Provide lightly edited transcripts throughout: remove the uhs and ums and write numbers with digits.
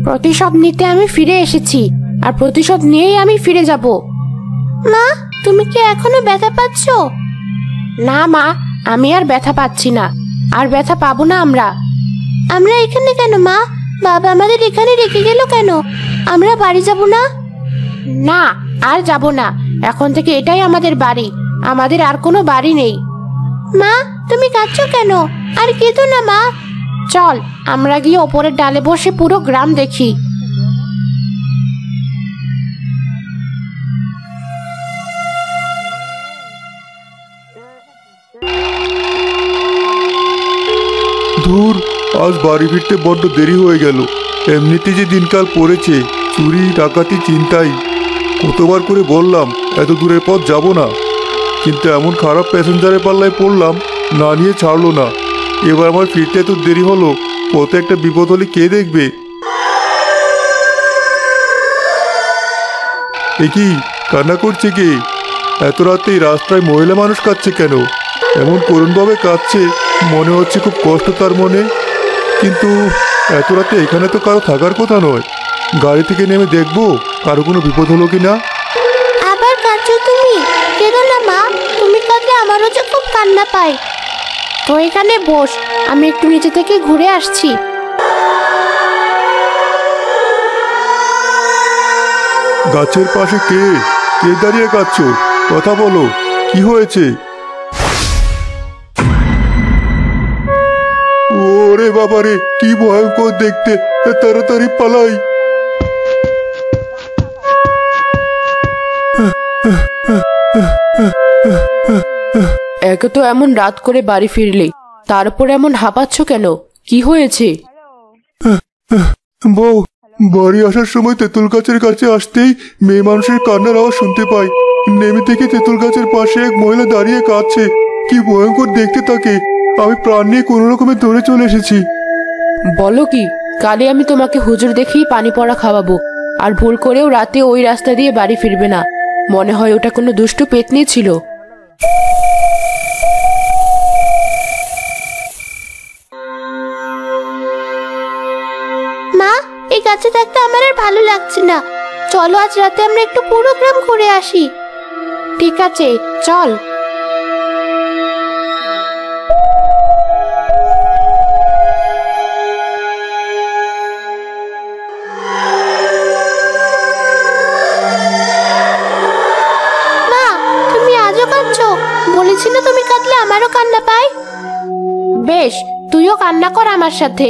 প্রতিশোধ নিতে আমি ফিরে এসেছি, আর প্রতিশোধ নিয়েই আমি ফিরে যাব। মা, তুমি কি এখনো ব্যথা পাচ্ছ? না মা, আমি আর ব্যথা পাচ্ছি না, আর ব্যথা পাবো না। আমরা এখানে কেন মা? বাবা আমাদের এখানে রেখে গেল কেন? আমরা বাড়ি যাব না? না, আর যাব না। এখন থেকে এটাই আমাদের বাড়ি, আমাদের আর কোনো বাড়ি নেই। মা, তুমি কাঁদছো কেন? আর কেঁদো না মা। চল আমরা গিয়ে ওপরের ডালে বসে পুরো গ্রাম দেখি। ধুর, আজ বাড়ি ফিরতে বড্ড দেরি হয়ে গেল। এমনিতে যে দিনকাল পড়েছে, চুরি ডাকাতি চিন্তাই। কতবার করে বললাম এত দূরের পথ যাব না, কিন্তু এমন খারাপ প্যাসেঞ্জারের পাল্লায় পড়লাম, না নিয়ে ছাড়লো না। এবার আমার ফিরতে এত দেরি হলো, পথে একটা বিপদ হলে কে দেখবে? এ কি কান্না করছে কে? এত রাতে রাস্তায় মহিলা মানুষ কাঁদছে কেন? এমন করুণভাবে কাঁদছে, মনে হচ্ছে খুব কষ্ট তার মনে। কিন্তু এত রাতে এখানে তো কারো থাকার কথা নয়। গাড়ি থেকে নেমে দেখবো কারো কোনো বিপদ হলো কি না। আবার কাঁদছো তুমি? কেঁদো না মা, তুমি কাঁদলে আমারও যে খুব কান্না পায়। তো এখানে বস, আমি একটু নিচে থেকে ঘুরে আসছি। গাছের পাশে কে কে দাঁড়িয়ে কাঁদছো? কথা বলো, কি হয়েছে? ওরে বাবারে, কি ভয়ঙ্কর দেখতে! তাড়াতাড়ি পালাই। একে তো এমন রাত করে বাড়ি ফিরলে, তারপর এমন হাঁপাচ্ছ কেন? কি হয়েছে? বউ, বাড়ি আসার সময় তেঁতুল গাছের কাছে আসতেই মেয়ে মানুষের কান্নার আওয়াজ শুনতে পাই। নেমে থেকে তেঁতুল গাছের পাশে এক মহিলা দাঁড়িয়ে কাঁদছে। কি ভয়ঙ্কর দেখতে তাকে! আমি প্রাণ নিয়ে কোনো রকমে ধরে চলে এসেছি। বলো কি? কালে আমি তোমাকে হুজুর দেখেই পানি পড়া খাওয়াবো, আর ভুল করেও রাতে ওই রাস্তা দিয়ে বাড়ি ফিরবে না। মনে হয় ওটা কোনো দুষ্টু পেতনি ছিল। মা, এই গাছে থাকতে আমার আর ভালো লাগছে না। চলো আজ রাতে আমরা একটু পুরো গ্রাম ঘুরে আসি। ঠিক আছে, চল। বলেছি না তুমি কাঁদলে আমারও কান্না পায়। বেশ, তুইও কান্না কর আমার সাথে।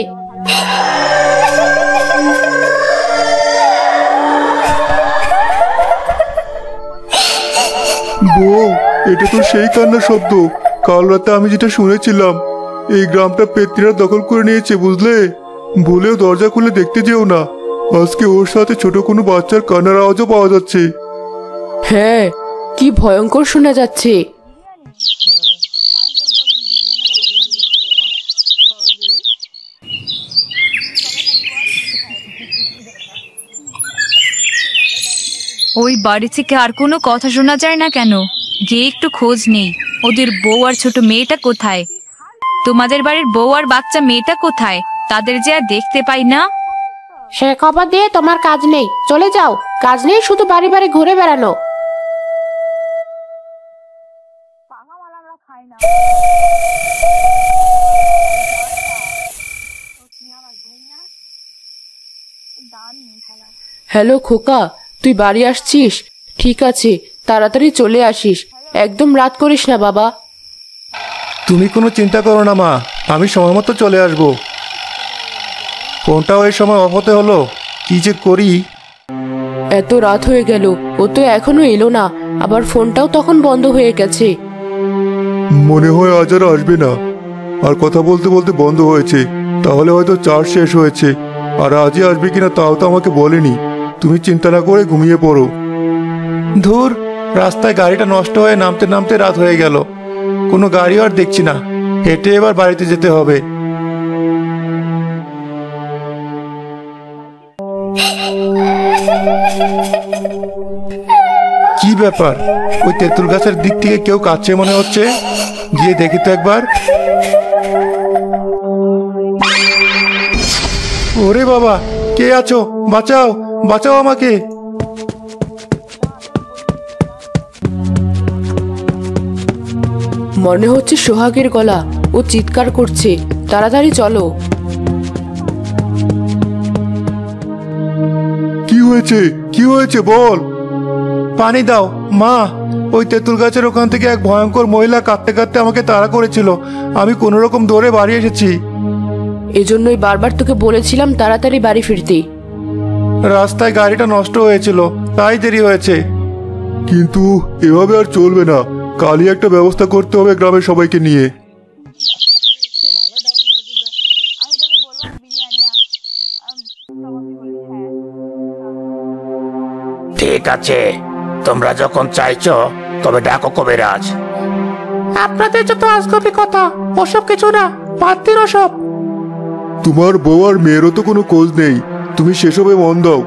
বউ, এটা তো সেই কান্নার শব্দ। কাল রাতে আমি যেটা শুনেছিলাম, এই গ্রামটা পেত্নীরা দখল করে নিয়েছে, বুঝলে? ভুলেও দরজা খুলে দেখতে যেও না। আজকে ওর সাথে ছোট কোনো বাচ্চার কান্নার আওয়াজও পাওয়া যাচ্ছে। হ্যাঁ, কি ভয়ঙ্কর শোনা যাচ্ছে। ওই বাড়ি থেকে আর কোনো কথা শোনা যায় না কেন? গিয়ে একটু খোঁজ নেই। ওদের বউ আর ছোট মেয়েটা কোথায়? তোমাদের বাড়ির বউ আর বাচ্চা মেয়েটা কোথায়? তাদের যে আর দেখতে পাই না। সে খবর দিয়ে তোমার কাজ নেই, চলে যাও। কাজ নেই শুধু বাড়ি বাড়ি ঘুরে বেড়ানো। হ্যালো খোকা, তুই বাড়ি আসছিস? ঠিক আছে, তাড়াতাড়ি চলে আসিস। একদম রাত করিস না বাবা। তুমি কোনো চিন্তা করো না মা, আমি সময় মতো চলে আসব। ফোনটাও এই সময় অফ হতে হলো, কি যে করি। এত রাত হয়ে গেল, ও তো এখনো এলো না, আবার ফোনটাও তখন বন্ধ হয়ে গেছে। মনে হয় আজ আর আসবে না। আর কথা বলতে বলতে বন্ধ হয়েছে, তাহলে হয়তো চার্জ শেষ হয়েছে। আর আজই আসবে কিনা তাও তো আমাকে বলেনি। তুমি চিন্তা না করে ঘুমিয়ে পড়ো। ধুর, রাস্তায় গাড়িটা নষ্ট হয়ে নামতে নামতে রাত হয়ে গেল। কোনো গাড়িও আর দেখছি না। হেঁটে এবার বাড়িতে যেতে হবে। কি ব্যাপার? ওই তেঁতুল গাছের দিক থেকে কেউ কাঁদছে মনে হচ্ছে। গিয়ে দেখি তো একবার। ওরে বাবা, কে আছো? বাঁচাও, বাঁচাও আমাকে। মনে হচ্ছে সোহাগের গলা। ও চিৎকার করছে, তাড়াতাড়ি চলো। কি হয়েছে? কি হয়েছে বল। পানি দাও মা। ওই তেঁতুল গাছের ওখান থেকে এক ভয়ঙ্কর মহিলা কাঁদতে কাঁদতে আমাকে তাড়া করেছিল। আমি কোনো রকম দৌড়ে বাড়ি এসেছি। এজন্যই বারবার তোকে বলেছিলাম তাড়াতাড়ি বাড়ি ফিরতে। রাস্তায় গাড়িটা নষ্ট হয়েছিল, তাই দেরি হয়েছে। কিন্তু এভাবে আর চলবে না। কালই একটা ব্যবস্থা করতে হবে গ্রামের সবাইকে নিয়ে। ঠিক আছে, তোমরা যখন চাইছো তবে ডাকো কবিরাজ। আপনাদের যত আজগবি কথা, ওসব কিছু না, বাদ দিন ওসব। তোমার বউ আর মেয়েরও তো কোনো খোঁজ নেই, তুমি সেসবে মন দাও।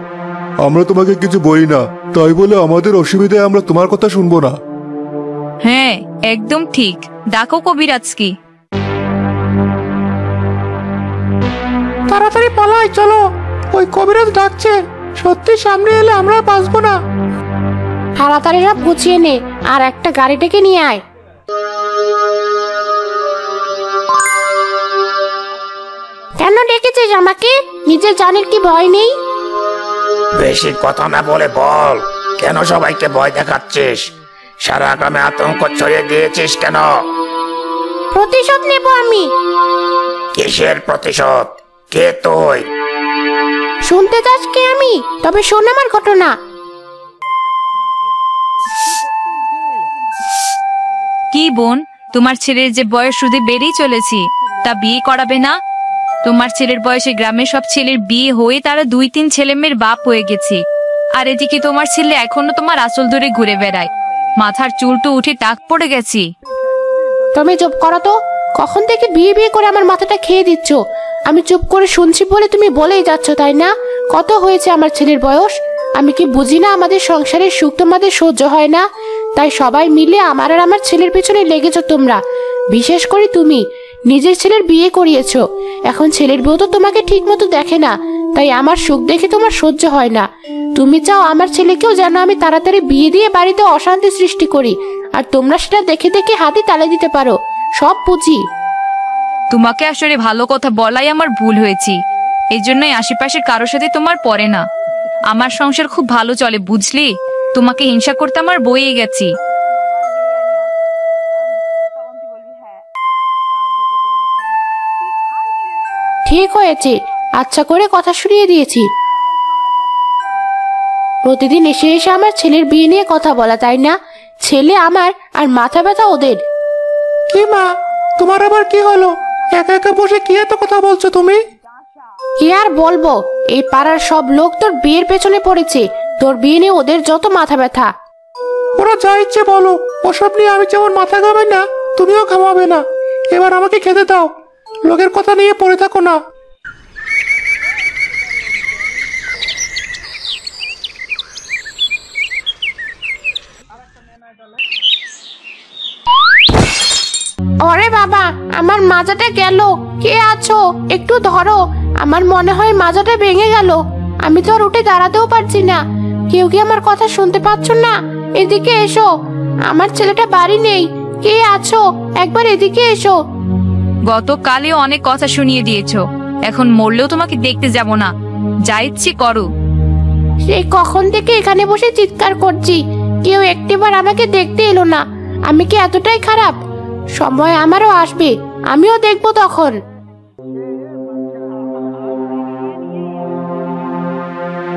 আমরা তোমাকে কিছু বলি না, তাই বলে আমাদের অসুবিধায় আমরা তোমার কথা শুনবো না। হ্যাঁ, একদম ঠিক। ডাকো কবিরাজকে। তাড়াতাড়ি পালাই, চলো। ওই কবিরাজ ডাকছে, সত্যি সামনে এলে আমরা বাঁচবো না। তাড়াতাড়ি সব গুছিয়ে নে, আর একটা গাড়ি ডেকে নিয়ে আয়। কেন ডেকেছিস আমাকে? নিজের জানের কি ভয় নেই? বেশি কথা না বলে বল, কেন সবাইকে ভয় দেখাচ্ছিস? সারা গ্রামে আতঙ্ক ছড়িয়ে দিয়েছিস কেন? প্রতিশোধ নেব আমি। কিসের প্রতিশোধ? কে তুই? শুনতে চাস কে আমি? তবে শোন আমার ঘটনা। কি বোন, তোমার ছেলের যে বয়স শুধু বেড়েই চলেছে, তা বিয়ে করাবে না? তোমার ছেলের বয়সে গ্রামের সব ছেলের বিয়ে হয়ে তারা 2-3 ছেলে মেয়ের বাপ হয়ে গেছে। আর এদিকে তোমার ছেলে এখনো তোমার আঁচল ধরে ঘুরে বেড়ায়। মাথার চুল তো উঠে টাক পড়ে গেছে। তুমি চুপ করো তো। কখন থেকে বিয়ে বিয়ে করে আমার মাথাটা খেয়ে দিচ্ছ। আমি চুপ করে শুনছি বলে তুমি বলেই যাচ্ছ, তাই না? কত হয়েছে আমার ছেলের বয়স? আমি কি বুঝি না আমাদের সংসারের সুখ তোমাদের সহ্য হয় না? তাই সবাই মিলে আমার আর আমার ছেলের পেছনে লেগেছো তোমরা। বিশেষ করে তুমি নিজের ছেলের বিয়ে করিয়েছো। এখন ছেলের বউ তো তোমাকে ঠিক মতো দেখে না, তাই আমার সুখ দেখে তোমার সহ্য হয় না। তুমি চাও আমার ছেলেকেও যেন আমি তাড়াতাড়ি বিয়ে দিয়ে বাড়িতে অশান্তি সৃষ্টি করি, আর তোমরা সেটা দেখে দেখে হাতে তালে দিতে পারো। সব বুঝি। তোমাকে আসলে ভালো কথা বলাই আমার ভুল হয়েছে। এই জন্যই আশেপাশের কারোর সাথে তোমার পড়ে না। আমার সংসার খুব ভালো চলে, বুঝলি? তোমাকে হিংসা করতে আমার বয়ে গেছি। ঠিক হয়েছে, আচ্ছা করে কথা শুনিয়ে দিয়েছি। প্রতিদিন এসে এসে আমার ছেলের বিয়ে নিয়ে কথা বলা, তাই না? ছেলে আমার আর মাথা ব্যথা ওদের। কি মা, তোমার আবার কি হলো? একা একা বসে কি এত কথা বলছো তুমি? কি আর বলবো, এই পাড়ার সব লোক তোর বিয়ের পেছনে পড়েছে। তোর বিয়ে নিয়ে ওদের যত মাথা ব্যথা। ওরা যা ইচ্ছে বলো, ওসব নিয়ে আমি যেমন মাথা ঘামাই না, তুমিও ঘামাবে না। এবার আমাকে খেতে দাও, লোকের কথা নিয়ে পড়ে থাকো না। ওরে বাবা, আমার মাজাটা গেল। কে আছো? একটু ধরো। আমার মনে হয় মাজাটা ভেঙে গেল। আমি তো আর উঠে দাঁড়াতেও পারছি না। কেউ কি আমার কথা শুনতে পাচ্ছ না? এদিকে এসো। আমার ছেলেটা বাড়ি নেই। কে আছো? একবার এদিকে এসো। গতকালও অনেক কথা শুনিয়ে দিয়েছো, এখন মরলেও তোমাকে দেখতে যাব না। যা ইচ্ছে করো। সেই কখন থেকে এখানে বসে চিৎকার করছি, কেউ একটিবার আমাকে দেখতে এলো না। আমি কি এতটাই খারাপ? সময় আমারও আসবে, আমিও দেখবো তখন।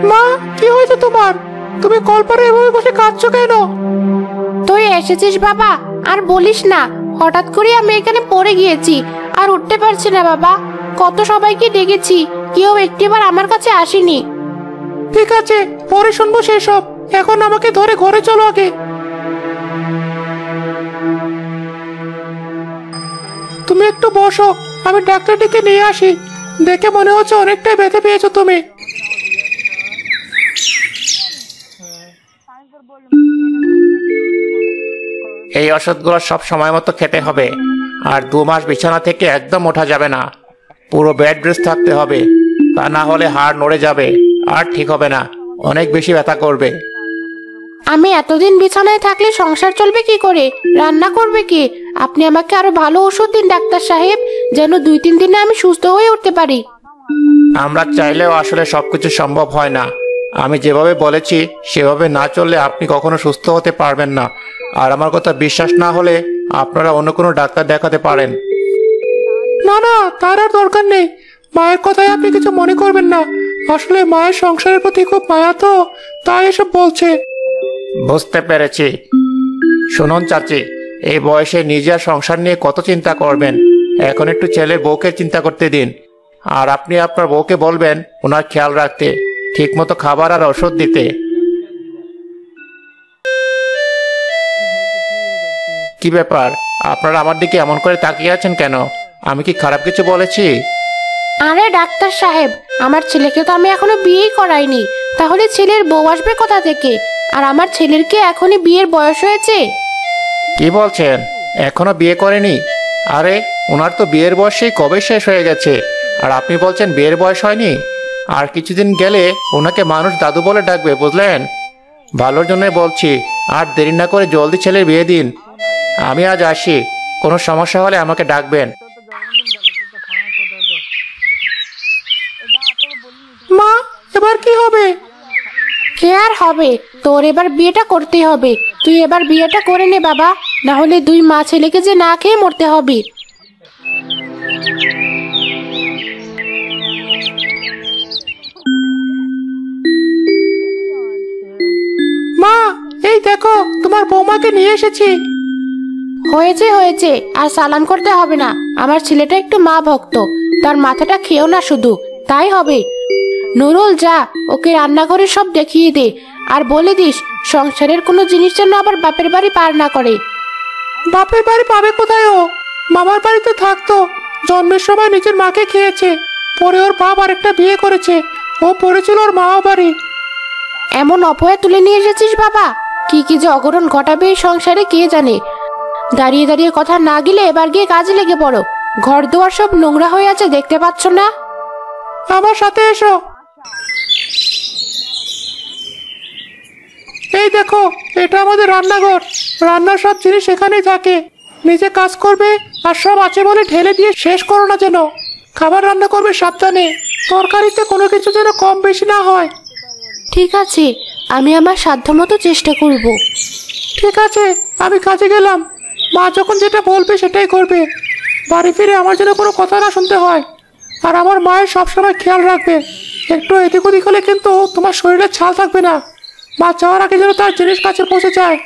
মা, কি হয়েছে তোমার? তুমি কলপারে এভাবে বসে কাঁদছো কেন? তুই এসেছিস বাবা, আর বলিস না। হঠাৎ করে আমি এখানে পড়ে গিয়েছি, আর উঠতে পারছি না বাবা। কত সবাইকে ডেকেছি, কেউ একটিবার আমার কাছে আসেনি। ঠিক আছে, পরে শুনবো সেসব। এখন আমাকে ধরে ঘরে চলো আগে। তুমি একটু বসো, আমি ডাক্তার ডেকে নিয়ে আসি। দেখে মনে হচ্ছে অনেকটাই ব্যথা পেয়েছো তুমি। এই ওষুধগুলো সব সময় মতো খেতে হবে, আর 2 মাস বিছানা থেকে একদম ওঠা যাবে না। পুরো বেড রেস্ট থাকতে হবে। তা না হলে হাড় নড়ে যাবে, আর ঠিক হবে না, অনেক বেশি ব্যথা করবে। আমি এতদিন বিছানায় থাকলে সংসার চলবে কি করে? রান্না করবে কে? আপনি আমাকে আরো ভালো ওষুধ দিন ডাক্তার সাহেব, যেন 2-3 দিনে আমি সুস্থ হয়ে উঠতে পারি। আমরা চাইলেও আসলে সবকিছু সম্ভব হয় না। আমি যেভাবে বলেছি সেভাবে না চললে আপনি কখনো সুস্থ হতে পারবেন না। আর আমার কথা বিশ্বাস না হলে আপনারা অন্য কোনো ডাক্তার দেখাতে পারেন। না না, তার আর দরকার নেই। মায়ের কথায় আপনি কিছু মনে করবেন না। আসলে মায়ের সংসারের প্রতি খুব মায়া তো, তাই এসব বলছে। বুঝতে পেরেছি। শুনুন চাচি, এই বয়সে নিজের সংসার নিয়ে কত চিন্তা করবেন? এখন একটু ছেলের বউকে চিন্তা করতে দিন। আর আপনি আপনার বউকে বলবেন ওনার খেয়াল রাখতে, ঠিকমতো খাবার আর ওষুধ দিতে। কি ব্যাপার, আপনারা আমার দিকে এমন করে তাকিয়ে আছেন কেন? আমি কি খারাপ কিছু বলেছি? আরে ডাক্তার সাহেব, আমার ছেলেকে তো আমি এখনো বিয়েই করাইনি, তাহলে ছেলের বউ আসবে কোথা থেকে? আর আমার ছেলের কি এখনই বিয়ের বয়স হয়েছে? কি বলছেন, এখনো বিয়ে করেনি? আরে ওনার তো বিয়ের বয়স সেই কবে শেষ হয়ে গেছে, আর আপনি বলছেন বিয়ের বয়স হয়নি? আর কিছুদিন গেলে ওনাকে মানুষ দাদু বলে ডাকবে, বুঝলেন? ভালোর জন্য বলছি, আর দেরি না করে জলদি ছেলের বিয়ে দিন। আমি আজ আসি, কোনো সমস্যা হলে আমাকে ডাকবেন। মা, এবার কি হবে? কে আর হবে? তোর এবার বিয়েটা করতেই হবে। তুই এবার বিয়েটা করে নে বাবা, না হলে 2 মা ছেলেকে যে না খেয়ে মরতে হবে। মা, এই দেখো, তোমার বৌমাকে নিয়ে এসেছি। হয়েছে হয়েছে, আর সালাম করতে হবে না। আমার ছেলেটা একটু মা ভক্ত, তার মাথাটা খেয়েও না শুধু, তাই হবে। নুরুল, যা, ওকে রান্নাঘরে সব দেখিয়ে দে, আর বলে দিস সংসারের কোনো জিনিস যেন আবার বাপের বাড়ি পার না করে। বাপের বাড়ি পাবে কোথায়? ও মামার বাড়িতে থাকতো। জন্মের সময় নিজের মাকে খেয়েছে, পরে ওর বাপ আরেকটা বিয়ে করেছে, ও পড়েছিল ওর মাও বাড়ি। এমন অপয়া তুলে নিয়ে এসেছিস বাবা? কি কি যে অঘটন ঘটাবে এই সংসারে কে জানে। দাঁড়িয়ে দাঁড়িয়ে কথা না গেলে এবার গিয়ে কাজে লেগে পড়ো। ঘর দুয়ার সব নোংরা হয়ে আছে, দেখতে পাচ্ছ না? আমার সাথে এসো। এই দেখো, এটা আমাদের রান্নাঘর। রান্নার সব জিনিস এখানেই থাকে। নিজে কাজ করবে, আর সব আছে বলে ঢেলে দিয়ে শেষ করো না যেন। খাবার রান্না করবে সাবধানে, তরকারিতে কোনো কিছু যেন কম বেশি না হয়। ঠিক আছে, আমি আমার সাধ্যমতো চেষ্টা করব। ঠিক আছে, আমি কাজে গেলাম। মা যখন যেটা বলবে সেটাই করবে। বাড়ি ফিরে আমার যেন কোনো কথা না শুনতে হয়। আর আমার মায়ের সবসময় খেয়াল রাখবে। একটু এদিক ওদিক হলে কিন্তু তোমার শরীরে ছাল থাকবে না। মা যাওয়ার আগে যেন তার জিনিস কাছে পৌঁছে যায়।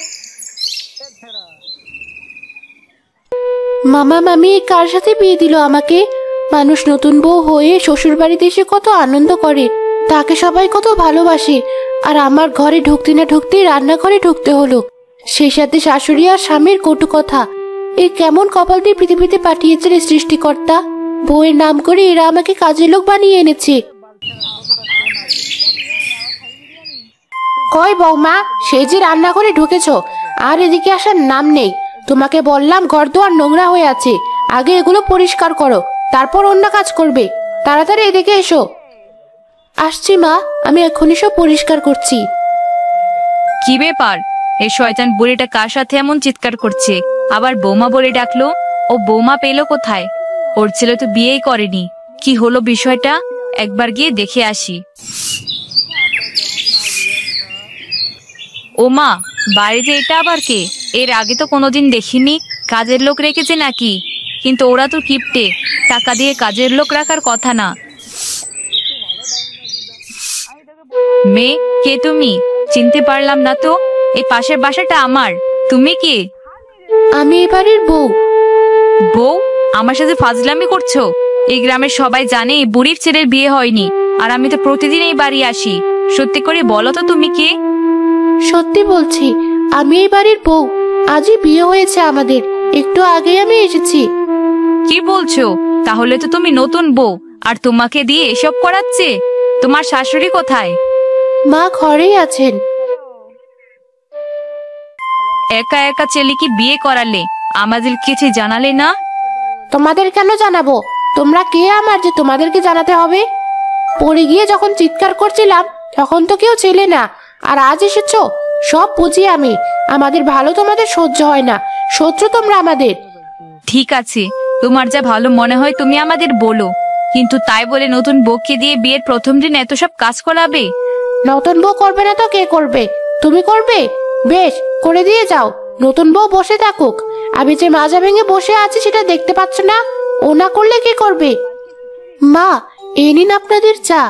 মামা মামি কার সাথে বিয়ে দিল আমাকে? মানুষ নতুন বউ হয়ে শ্বশুর বাড়িতে এসে কত আনন্দ করে, তাকে সবাই কত ভালোবাসে। আর আমার ঘরে ঢুকতে না ঢুকতেই রান্নাঘরে ঢুকতে হলো, সেই সাথে শাশুড়ি আর স্বামীর কটু কথা। এই কেমন কপাল দিয়ে পৃথিবীতে পাঠিয়েছে রে সৃষ্টিকর্তা। বউয়ের নাম করে এরা আমাকে কাজের লোক বানিয়ে এনেছে। কই বৌমা, সেই যে রান্নাঘরে ঢুকেছো, আর এদিকে আসার নাম নেই। তোমাকে বললাম ঘর দুয়ার নোংরা হয়ে আছে, আগে এগুলো পরিষ্কার করো, তারপর অন্য কাজ করবে। তাড়াতাড়ি এদিকে এসো। আসছি মা, আমি এখনই সব পরিষ্কার করছি। কি ব্যাপার, এই শয়তান বুড়িটা কার সাথে এমন চিৎকার করছে? আবার বৌমা বলে ডাকলো। ও বৌমা পেলো কোথায়? ওর ছেলে তো বিয়েই করেনি। কি হলো বিষয়টা? একবার গিয়ে দেখে আসি। ও মা, বাড়িতে এটা আবার কে? এর আগে তো কোনোদিন দেখিনি। কাজের লোক রেখেছে নাকি? কিন্তু ওরা তো কিপটে, টাকা দিয়ে কাজের লোক রাখার কথা না। মেয়ে, কে তুমি? চিনতে পারলাম না তো। এই পাশের বাসাটা আমার। তুমি কে? আমি এ বাড়ির বউ। বউ? আমার সাথে ফাজলামি করছো? এই গ্রামের সবাই জানে এই বুড়ির ছেলের বিয়ে হয়নি, আর আমি তো প্রতিদিন এই বাড়ি আসি। সত্যি করে বলো তো তুমি কে? সত্যি বলছি, আমি এই বাড়ির বউ। আজই বিয়ে হয়েছে আমাদের, একটু আগে আমি এসেছি। কি বলছো? তাহলে তো তুমি নতুন বউ, আর তোমাকে দিয়ে এসব করাচ্ছে? তোমার শাশুড়ি কোথায়? মা ঘরেই আছেন। একা একা ছেলেকে বিয়ে করালে, আমাদের কিছু জানালে না? তোমাদের কেন জানাবো? তোমরা কে আমার যে তোমাদেরকে জানাতে হবে? পড়ে গিয়ে যখন চিৎকার করছিলাম তখন তো কেউ ছিলে না, আর আজ এসেছো। সব বুঝি আমি, আমাদের ভালো তোমাদের সহ্য হয় না, শত্রু তোমরা আমাদের। ঠিক আছে, তোমার যা ভালো মনে হয় তুমি আমাদের বলো, কিন্তু তাই বলে নতুন বউকে দিয়ে বিয়ের প্রথম দিন এত সব কাজ করাবে? নতুন বউ করবে না তো কে করবে? তুমি করবে? বেশ, করে দিয়ে যাও। নতুন বউ বসে থাকুক, আমি যে মাজা ভেঙে বসে আছি সেটা দেখতে পাচ্ছ না? ও না করলে কে করবে? মা, এই নিন আপনাদের চা।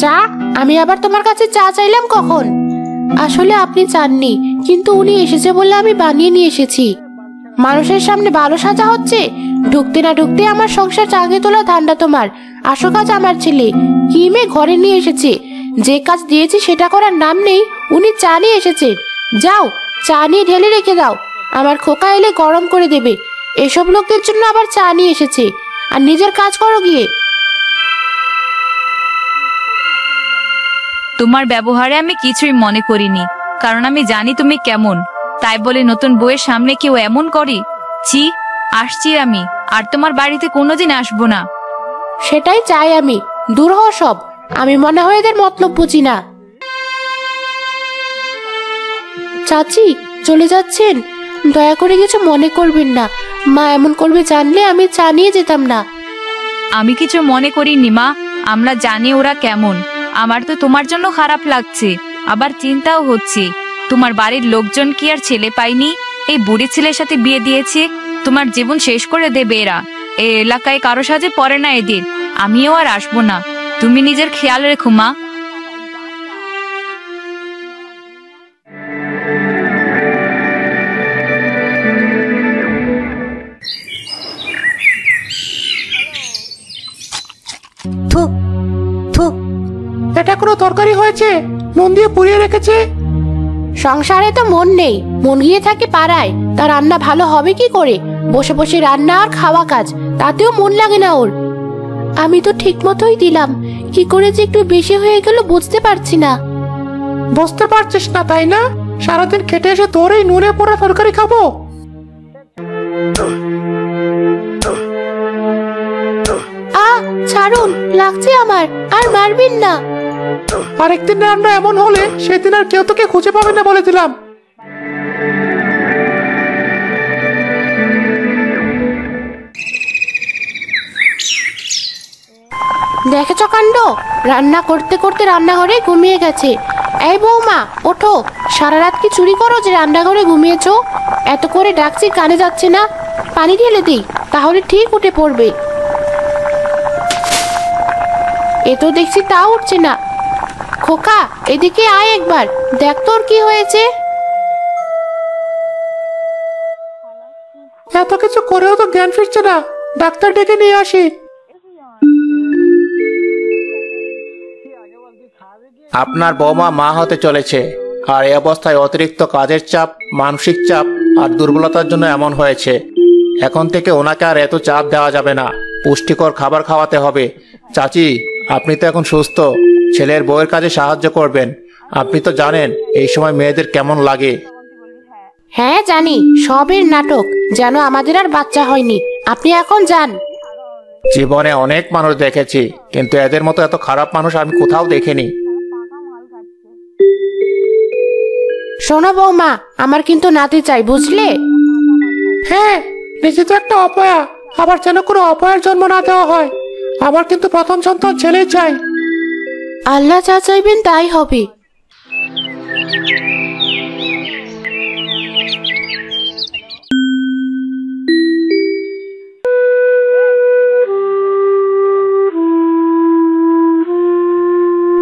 চা? আমি আবার তোমার কাছে চা চাইলাম কখন? আসলে আপনি চাননি, কিন্তু উনি এসেছে বলে আমি বানিয়ে নিয়ে এসেছি। মানুষের সামনে ভালো সাজা হচ্ছে, ঢুকতে না ঢুকতে আমার সংসার চাঙে তোলা ধান্দা তোমার। আসো কাজ আমার ছেলে কি মেয়ে ঘরে নিয়ে এসেছে, যে কাজ দিয়েছি সেটা করার নাম নেই। উনি চা নিয়ে এসেছেন, যাও চা নিয়ে ঢেলে রেখে দাও, আমার খোকা এলে গরম করে দেবে। এসব লোকদের জন্য আবার চা নিয়ে এসেছে, আর নিজের কাজ করো গিয়ে। তোমার ব্যবহারে আমি কিছুই মনে করিনি, কারণ আমি জানি তুমি কেমন। তাই বলে নতুন বউয়ের সামনে কেউ এমন করে? ছি, আসছি আমি, আর তোমার বাড়িতে কোনোদিন আসবো না। সেটাই চাই আমি, দূর হও সব। আমি মনে হয় এদের মতলব বুঝি না। চাচি, চলে যাচ্ছেন? দয়া করে কিছু মনে করবেন না, মা এমন করবে জানলে আমি চা নিয়ে যেতাম না। আমি কিছু মনে করিনি মা, আমরা জানি ওরা কেমন। আমার তো তোমার জন্য খারাপ লাগছে, আবার চিন্তাও হচ্ছে। তোমার বাড়ির লোকজন কি আর ছেলে পায়নি? এই বুড়ি ছেলের সাথে বিয়ে দিয়েছে, তোমার জীবন শেষ করে দেবে এরা। এই এলাকায় কারো সাথে পড়ে না এদের। আমিও আর আসবো না, তুমি নিজের খেয়াল রেখো মা। থু থু, এটা কোনো তরকারি হয়েছে? নুন দিয়ে পুড়িয়ে রেখেছে। সংসারে তো মন নেই, মন গিয়ে থাকে পাড়ায়, তা রান্না ভালো হবে কি করে? বসে বসে রান্না আর খাওয়া কাজ, তাতেও মন লাগে না ওর। আমি তো ঠিক মতোই দিলাম, কি করে যে একটু বেশি হয়ে গেল বুঝতে পারছি না। বুঝতে পারছিস না তাই না? সারাদিন খেটে এসে তোর এই নুনে পোড়া তরকারি খাবো? ছাড়ুন, লাগছে আমার, আর মারবেন না। আরেকদিন রান্না এমন হলে সেদিন আর কেউ তোকে খুঁজে পাবে না বলে দিলাম। দেখেছো কাণ্ড, রান্না করতে করতে রান্নাঘরে ঘুমিয়ে গেছে। এই বৌমা, ওঠো, সারা রাত কি চুরি করো যে রান্নাঘরে ঘুমিয়েছো? এত করে ডাকছি কানে যাচ্ছে না, পানি ঢেলে দিই, তাহলে ঠিক উঠে পড়বে। এ তো দেখছি তাও উঠছে না। খোকা, এদিকে আয় একবার, দেখ তোর কি হয়েছে। এত কিছু করেও তো জ্ঞান ফিরছে না, ডাক্তার ডেকে নিয়ে আসি। আপনার বৌমা মা হতে চলেছে, আর এই অবস্থায় অতিরিক্ত কাজের চাপ, মানসিক চাপ আর দুর্বলতার জন্য এমন হয়েছে। এখন থেকে ওনাকে আর এত চাপ দেওয়া যাবে না, পুষ্টিকর খাবার খাওয়াতে হবে। চাচি, আপনি তো এখন সুস্থ, ছেলের বউয়ের কাজে সাহায্য করবেন। আপনি তো জানেন এই সময় মেয়েদের কেমন লাগে। হ্যাঁ জানি, সবের নাটক, যেন আমাদের আর বাচ্চা হয়নি। আপনি এখন যান। জীবনে অনেক মানুষ দেখেছি, কিন্তু এদের মতো এত খারাপ মানুষ আমি কোথাও দেখিনি। শোনো বৌমা, আমার কিন্তু নাতি চাই, বুঝলে? হ্যাঁ, নিজে তো একটা অপয়া, আবার যেন কোনো অপয়ার জন্ম না দেওয়া হয়। আমার কিন্তু প্রথম সন্তান ছেলেই চাই। আল্লাহ যা চাইবেন তাই হবে।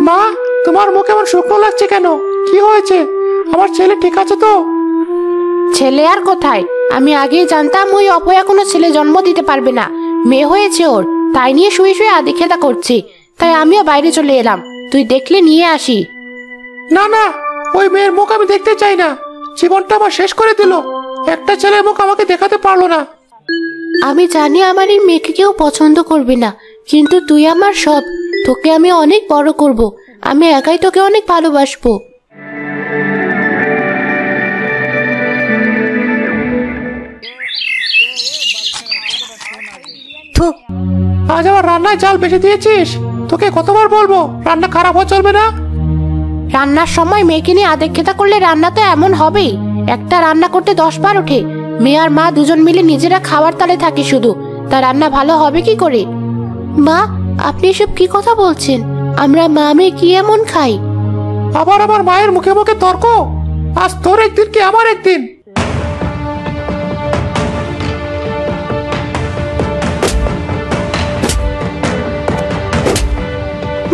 মা, তোমার মুখ এমন শুকনো লাগছে কেন? কি হয়েছে? আমার ছেলে ঠিক আছে তো? ছেলে আর কোথায়, আমি আগেই জানতাম ওই অপয়া কোনো ছেলে জন্ম দিতে পারবে না। মেয়ে হয়েছে ওর, তাই নিয়ে শুয়ে শুয়ে আদি খেতা করছি। তাই আমিও বাইরে চলে এলাম, তুই দেখলে নিয়ে আসি। না না, ওই মেয়ের মুখ আমি দেখতে চাই না। জীবনটা আমার শেষ করে দিল। একটা ছেলের মুখ আমাকে দেখাতে পারলো না। আমি জানি আমার এই মেয়েকে কেউ পছন্দ করবে না, কিন্তু তুই আমার সব। তোকে আমি অনেক বড় করব, আমি একাই তোকে অনেক ভালোবাসবো। আজ আবার রান্নায় জাল বেশি দিয়েছিস? তোকে কতবার বলবো রান্না খারাপ হওয়া চলবে না। রান্নার সময় মেয়েকে নিয়ে আদেক্ষেতা করলে রান্না তো এমন হবেই। একটা রান্না করতে 10 বার ওঠে। মেয়ে আর মা দুজন মিলে নিজেরা খাওয়ার তালে থাকে শুধু, তা রান্না ভালো হবে কি করে? মা, আপনি এসব কি কথা বলছেন? আমরা মা মেয়ে কি এমন খাই? আবার আমার মায়ের মুখে মুখে তর্ক। আজ তোর একদিন কি আমার একদিন।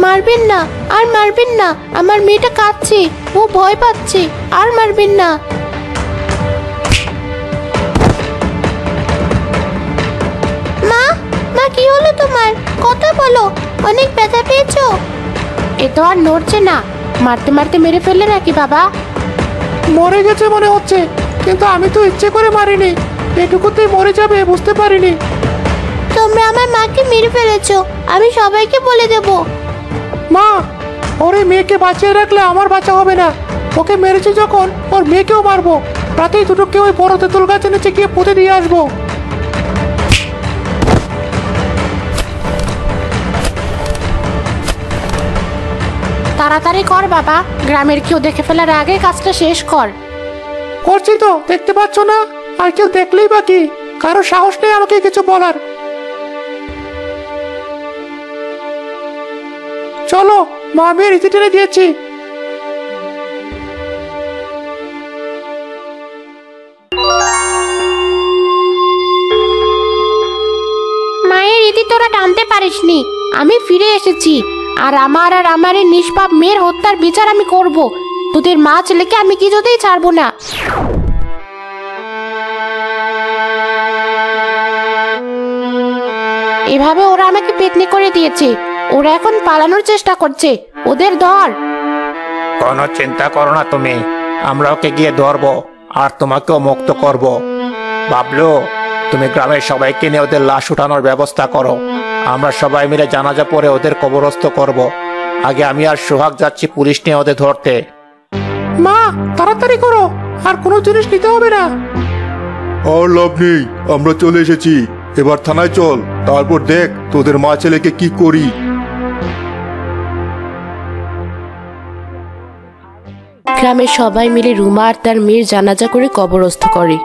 মারবেন না, আর মারবেন না, আমার মেয়েটা কাঁদছে, ও ভয় পাচ্ছে, আর মারবেন না। মা, মা কি হলো তোমার? কথা বলো, অনেক ব্যথা পেয়েছো? এ তো আর নড়ছে না, মারতে মারতে মেরে ফেললে নাকি বাবা? মরে গেছে মনে হচ্ছে, কিন্তু আমি তো ইচ্ছে করে মারিনি। এটুকুতেই মরে যাবে বুঝতে পারিনি। তোমরা আমার মাকে মেরে ফেলেছো, আমি সবাইকে বলে দেব। মা, ওরে মেয়েকে বাঁচিয়ে রাখলে আমার বাঁচা হবে না। ওকে মেরেছি যখন ওর মেয়েকেও মারবো। রাতেই দুটোকে ওই বড় তেঁতুল গাছের নিচে গিয়ে পুঁতে দিয়ে আসবো। তাড়াতাড়ি কর বাবা, গ্রামের কেউ দেখে ফেলার আগে কাজটা শেষ কর। করছি তো, দেখতে পাচ্ছ না? আর কেউ দেখলেই বাকি, কারো সাহস নেই আমাকে কিছু বলার। চলো, মা মেয়ের ইতি টেনে দিয়েছি। মায়ের ইতি তোরা টানতে পারিসনি, আমি ফিরে এসেছি। আর আমার এই নিষ্পাপ মেয়ের হত্যার বিচার আমি করব। তোদের মা ছেলেকে আমি কিছুতেই ছাড়বো না। এভাবে ওরা আমাকে পেতনি করে দিয়েছে, ওরা এখন পালানোর চেষ্টা করছে। ওদের ধর। কোনো চিন্তা করো না তুমি, আমরা ওকে গিয়ে ধরবো আর তোমাকেও মুক্ত করব। বাবলু, তুমি গ্রামের সবাইকে নিয়ে ওদের লাশ উঠানোর ব্যবস্থা করো। আমরা সবাই মিলে জানাজা পরে ওদের কবরস্থ করব। আগে আমি আর সোহাগ যাচ্ছি পুলিশ নিয়ে ওদের ধরতে। মা, তাড়াতাড়ি করো, আর কোনো জিনিস নিতে হবে না। আর লাভ নেই, আমরা চলে এসেছি। এবার থানায় চল, তারপর দেখ তোদের মা ছেলেকে কি করি। গ্রামের সবাই মিলে রুমা আর তার মেয়ের জানাজা করে কবরস্থ করে।